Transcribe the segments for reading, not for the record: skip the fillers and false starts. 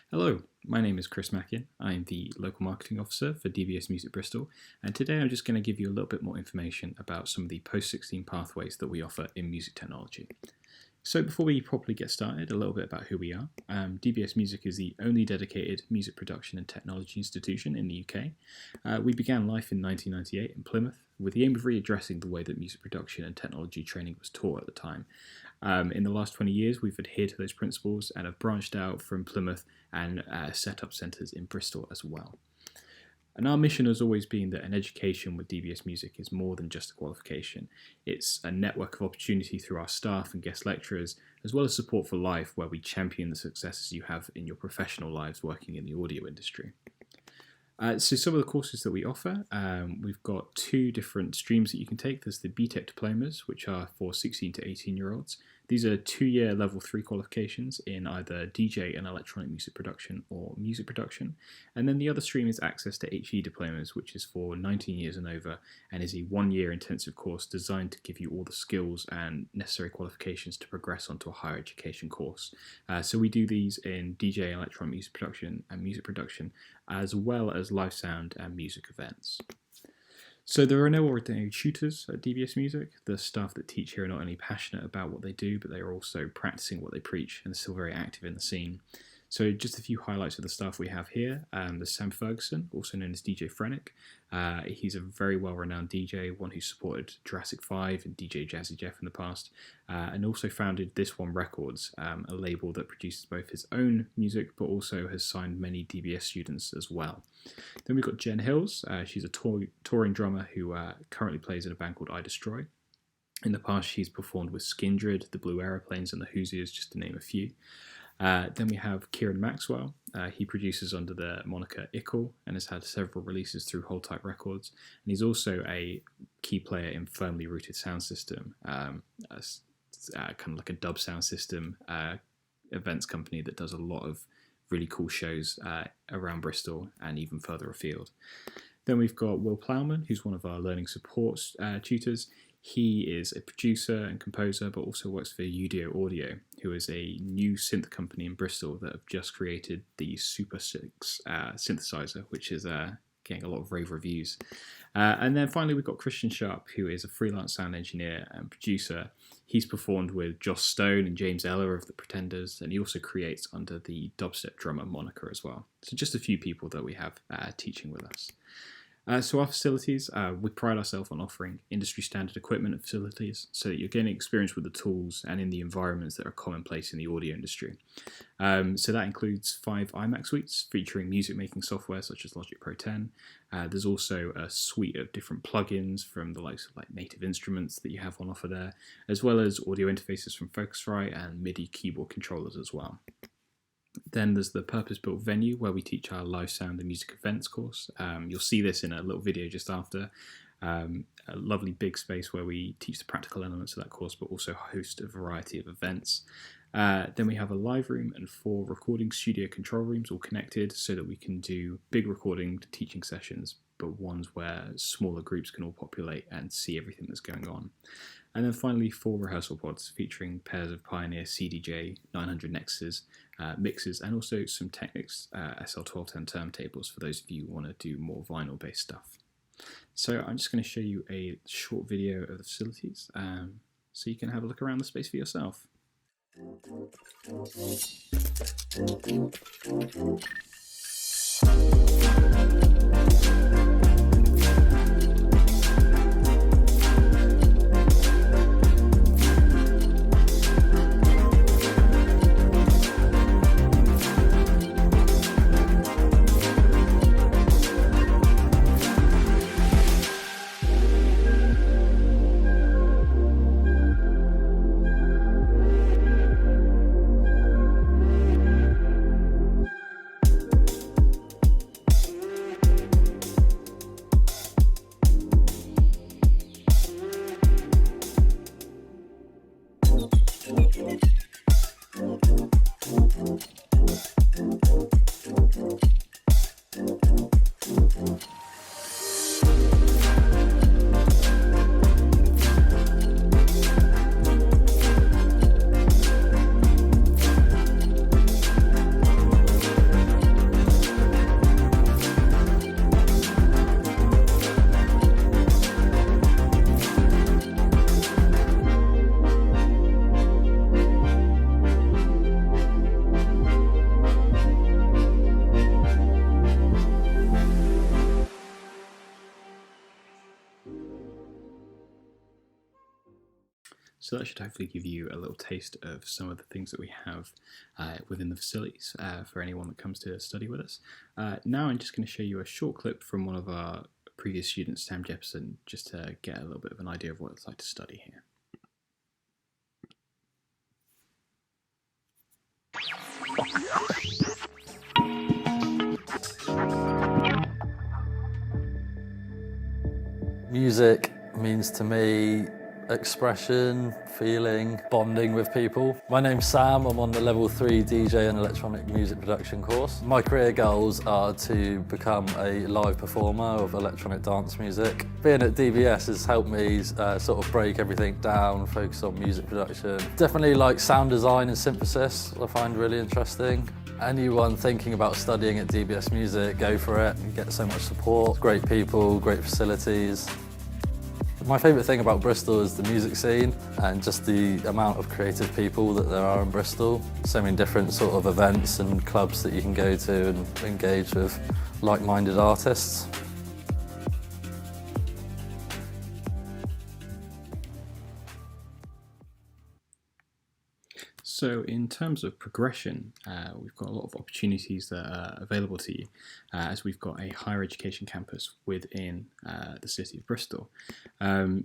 Hello, my name is Chris Mackin. I'm the local marketing officer for dBs Music Bristol, and today I'm just going to give you a little bit more information about some of the post-16 pathways that we offer in music technology. So before we properly get started, a little bit about who we are. dBs Music is the only dedicated music production and technology institution in the UK. We began life in 1998 in Plymouth with the aim of readdressing the way that music production and technology training was taught at the time. In the last 20 years, we've adhered to those principles and have branched out from Plymouth and set up centres in Bristol as well. And our mission has always been that an education with dBs Music is more than just a qualification. It's a network of opportunity through our staff and guest lecturers, as well as support for life, where we champion the successes you have in your professional lives working in the audio industry. So some of the courses that we offer, we've got two different streams that you can take. There's the BTEC diplomas, which are for 16 to 18-year-olds. These are 2-year level 3 qualifications in either DJ and electronic music production or music production. And then the other stream is access to HE diplomas, which is for 19 years and over, and is a 1-year intensive course designed to give you all the skills and necessary qualifications to progress onto a higher education course. So we do these in DJ and electronic music production, as well as live sound and music events. So there are no ordinary tutors at dBs Music. The staff that teach here are not only passionate about what they do, but they are also practicing what they preach and still very active in the scene. So just a few highlights of the staff we have here. There's Sam Ferguson, also known as DJ Frenick. He's a very well-renowned DJ, one who supported Jurassic 5 and DJ Jazzy Jeff in the past, and also founded This One Records, a label that produces both his own music, but also has signed many dBs students as well. Then we've got Jen Hills. She's a touring drummer who currently plays in a band called I Destroy. In the past, she's performed with Skindred, the Blue Aeroplanes, and the Hoosiers, just to name a few. Then we have Kieran Maxwell. He produces under the moniker Ickle and has had several releases through Hold Tight Records. And he's also a key player in Firmly Rooted Sound System, kind of like a dub sound system events company that does a lot of really cool shows around Bristol and even further afield. Then we've got Will Plowman, who's one of our learning support tutors. He is a producer and composer, but also works for Udio Audio, who is a new synth company in Bristol that have just created the Super 6 synthesizer, which is getting a lot of rave reviews. And then finally, we've got Christian Sharp, who is a freelance sound engineer and producer. He's performed with Joss Stone and James Eller of The Pretenders, and he also creates under the dubstep drummer moniker as well. So just a few people that we have teaching with us. So our facilities, we pride ourselves on offering industry standard equipment and facilities so that you're getting experience with the tools and in the environments that are commonplace in the audio industry. So that includes 5 iMac suites featuring music making software such as Logic Pro 10. There's also a suite of different plugins from the likes of like Native Instruments that you have on offer there, as well as audio interfaces from Focusrite and MIDI keyboard controllers as well. Then there's the purpose-built venue where we teach our live sound and music events course. You'll see this in a little video just after. A lovely big space where we teach the practical elements of that course, but also host a variety of events. Then we have a live room and 4 recording studio control rooms all connected so that we can do big recording teaching sessions, but ones where smaller groups can all populate and see everything that's going on. And then finally 4 rehearsal pods featuring pairs of Pioneer CDJ 900 Nexus mixers and also some Technics SL1210 turntables for those of you who want to do more vinyl based stuff. So I'm just going to show you a short video of the facilities so you can have a look around the space for yourself. So that should hopefully give you a little taste of some of the things that we have within the facilities for anyone that comes to study with us. Now I'm just going to show you a short clip from one of our previous students, Sam Jefferson, just to get a little bit of an idea of what it's like to study here. Music means to me expression, feeling, bonding with people. My name's Sam, I'm on the level 3 DJ and electronic music production course. My career goals are to become a live performer of electronic dance music. Being at dBs has helped me sort of break everything down, focus on music production. Definitely like sound design and synthesis, I find really interesting. Anyone thinking about studying at dBs Music, go for it. You get so much support, great people, great facilities. My favourite thing about Bristol is the music scene and just the amount of creative people that there are in Bristol. So many different sort of events and clubs that you can go to and engage with like-minded artists. So in terms of progression, we've got a lot of opportunities that are available to you as we've got a higher education campus within the city of Bristol.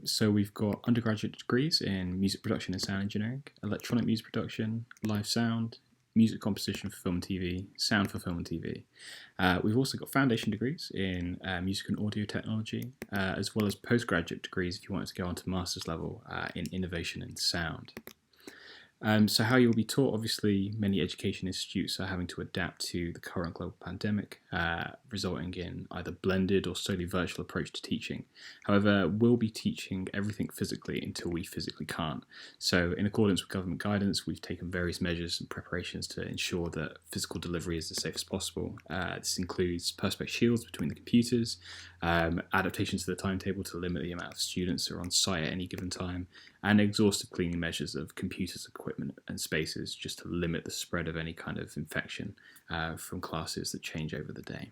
So we've got undergraduate degrees in music production and sound engineering, electronic music production, live sound, music composition for film and TV, sound for film and TV. We've also got foundation degrees in music and audio technology, as well as postgraduate degrees if you wanted to go on to master's level in innovation and sound. So how you'll be taught, obviously many education institutes are having to adapt to the current global pandemic, resulting in either blended or solely virtual approach to teaching. However, we'll be teaching everything physically until we physically can't. So in accordance with government guidance, we've taken various measures and preparations to ensure that physical delivery is as safe as possible. This includes perspex shields between the computers, adaptations to the timetable to limit the amount of students that are on site at any given time, and exhaustive cleaning measures of computers, equipment and spaces just to limit the spread of any kind of infection from classes that change over the day.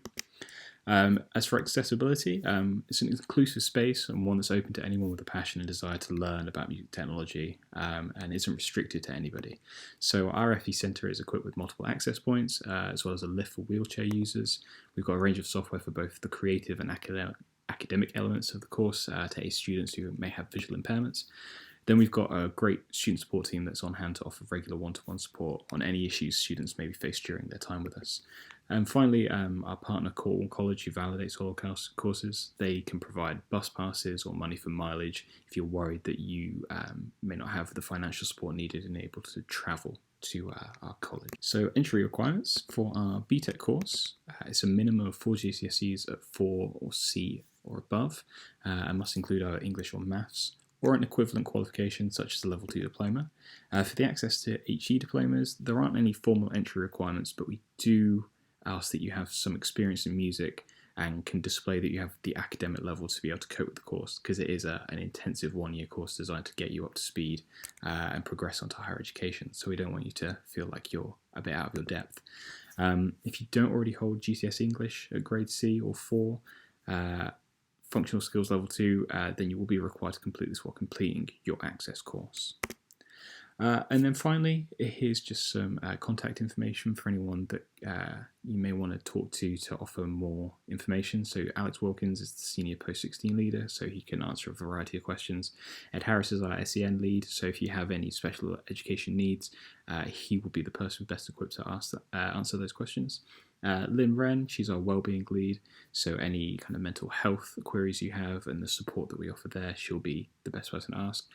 As for accessibility, it's an inclusive space and one that's open to anyone with a passion and desire to learn about music technology and isn't restricted to anybody. So our FE Centre is equipped with multiple access points as well as a lift for wheelchair users. We've got a range of software for both the creative and academic elements of the course to aid students who may have visual impairments. Then we've got a great student support team that's on hand to offer regular one-to-one support on any issues students may be faced during their time with us. And finally, our partner Cornwall College, who validates all courses, they can provide bus passes or money for mileage if you're worried that you may not have the financial support needed and able to travel to our college. So entry requirements for our BTEC course, it's a minimum of 4 GCSEs at 4 or C or above, and must include our English or Maths, or an equivalent qualification such as a level 2 diploma. For the access to HE diplomas, there aren't any formal entry requirements, but we do ask that you have some experience in music and can display that you have the academic level to be able to cope with the course, because it is an intensive 1-year course designed to get you up to speed and progress onto higher education. So we don't want you to feel like you're a bit out of your depth. If you don't already hold GCSE English at grade C or 4, functional skills level 2, then you will be required to complete this while completing your access course. And then finally, here's just some contact information for anyone that you may want to talk to offer more information. So Alex Wilkins is the senior post-16 leader, so he can answer a variety of questions. Ed Harris is our SEN lead, so if you have any special education needs, he will be the person best equipped to answer those questions. Lynn Wren, she's our wellbeing lead, so any kind of mental health queries you have and the support that we offer there, she'll be the best person to ask.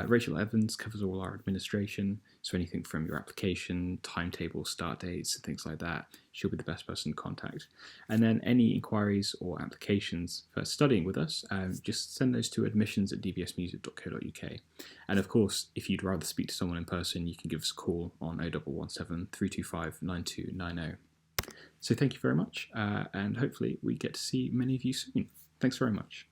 Rachel Evans covers all our administration, so anything from your application, timetable, start dates, and things like that, she'll be the best person to contact. And then any inquiries or applications for studying with us, just send those to admissions@dbsmusic.co.uk. And of course, if you'd rather speak to someone in person, you can give us a call on 0117 325 9290. So thank you very much, and hopefully we get to see many of you soon. Thanks very much.